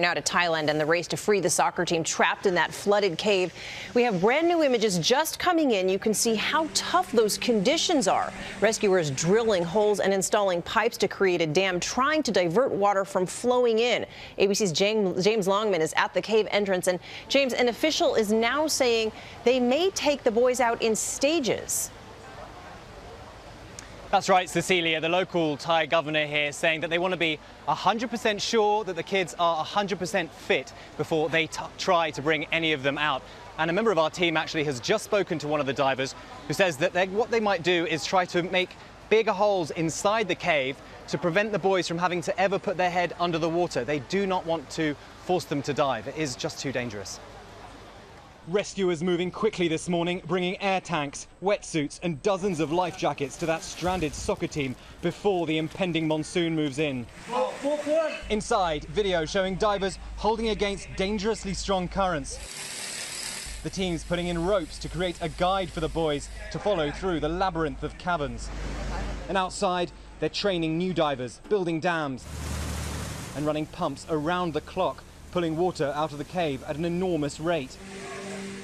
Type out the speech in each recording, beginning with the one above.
Now to Thailand and the race to free the soccer team trapped in that flooded cave. We have brand new images just coming in. You can see how tough those conditions are. Rescuers drilling holes and installing pipes to create a dam, trying to divert water from flowing in. ABC's James Longman is at the cave entrance. And James, an official is now saying they may take the boys out in stages. That's right, Cecilia. The local Thai governor here saying that they want to be 100% sure that the kids are 100% fit before they try to bring any of them out. And a member of our team actually has just spoken to one of the divers who says that what they might do is try to make bigger holes inside the cave to prevent the boys from having to ever put their head under the water. They do not want to force them to dive. It is just too dangerous. Rescuers moving quickly this morning, bringing air tanks, wetsuits and dozens of life jackets to that stranded soccer team before the impending monsoon moves in. Inside, video showing divers holding against dangerously strong currents. The team's putting in ropes to create a guide for the boys to follow through the labyrinth of caverns. And outside, they're training new divers, building dams and running pumps around the clock, pulling water out of the cave at an enormous rate.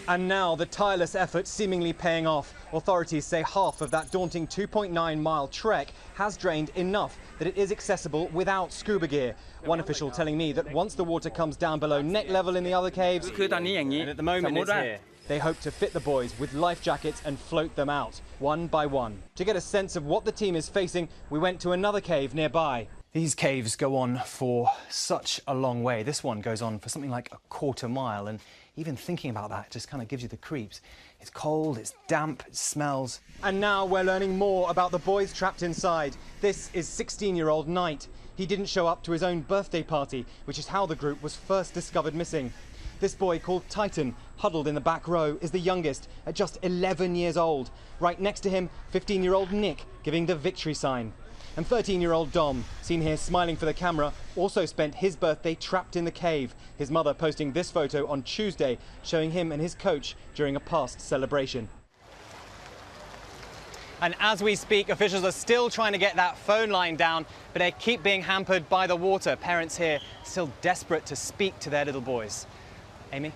And now the tireless effort seemingly paying off. Authorities say half of that daunting 2.9-mile trek has drained enough that it is accessible without scuba gear. One official telling me that once the water comes down below neck level in the other caves, and at the moment it's here, they hope to fit the boys with life jackets and float them out, one by one. To get a sense of what the team is facing, we went to another cave nearby. These caves go on for such a long way. This one goes on for something like a quarter mile, and even thinking about that just kind of gives you the creeps. It's cold, it's damp, it smells. And now we're learning more about the boys trapped inside. This is 16-year-old Knight. He didn't show up to his own birthday party, which is how the group was first discovered missing. This boy, called Titan, huddled in the back row, is the youngest at just 11 years old. Right next to him, 15-year-old Nick giving the victory sign. And 13-year-old Dom, seen here smiling for the camera, also spent his birthday trapped in the cave. His mother posting this photo on Tuesday, showing him and his coach during a past celebration. And as we speak, officials are still trying to get that phone line down, but they keep being hampered by the water. Parents here still desperate to speak to their little boys. Amy?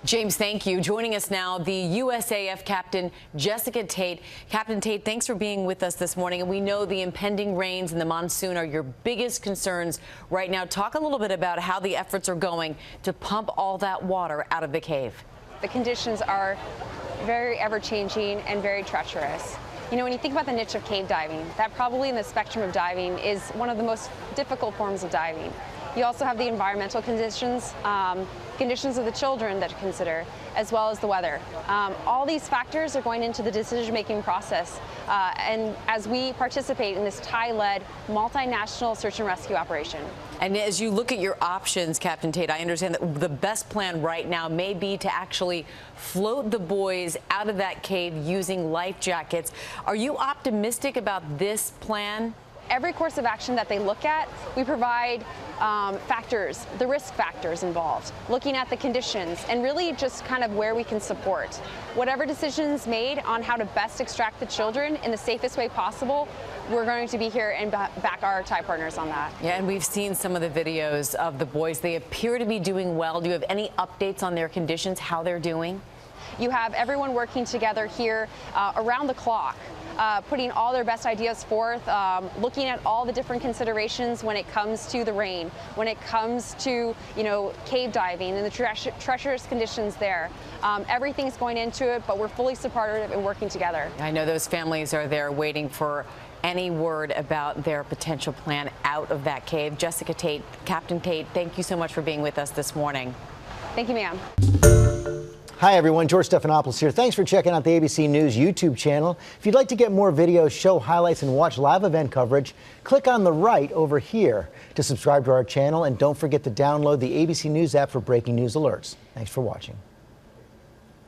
James, thank you. Joining us now, the USAF Captain Jessica Tait. Captain Tait, thanks for being with us this morning. And we know the impending rains and the monsoon are your biggest concerns right now. Talk a little bit about how the efforts are going to pump all that water out of the cave. The conditions are very ever-changing and very treacherous. You know, when you think about the niche of cave diving, that probably in the spectrum of diving is one of the most difficult forms of diving. You also have the environmental conditions, conditions of the children that to consider, as well as the weather. All these factors are going into the decision-making process, and as we participate in this Thai-led multinational search and rescue operation. And as you look at your options, Captain Tait, I understand that the best plan right now may be to actually float the boys out of that cave using life jackets. Are you optimistic about this plan? Every course of action that they look at, we provide factors, the risk factors involved, looking at the conditions, and really just kind of where we can support. Whatever decisions made on how to best extract the children in the safest way possible, we're going to be here and back our Thai partners on that. Yeah, and we've seen some of the videos of the boys. They appear to be doing well. Do you have any updates on their conditions, how they're doing? You have everyone working together here around the clock. Putting all their best ideas forth, looking at all the different considerations when it comes to the rain, when it comes to, you know, cave diving and the treacherous conditions there. Everything's going into it, but we're fully supportive and working together. I know those families are there waiting for any word about their potential plan out of that cave. Jessica Tait, Captain Tait, thank you so much for being with us this morning. Thank you, ma'am. Hi, everyone. George Stephanopoulos here. Thanks for checking out the ABC News YouTube channel. If you'd like to get more videos, show highlights, and watch live event coverage, click on the right over here to subscribe to our channel. And don't forget to download the ABC News app for breaking news alerts. Thanks for watching.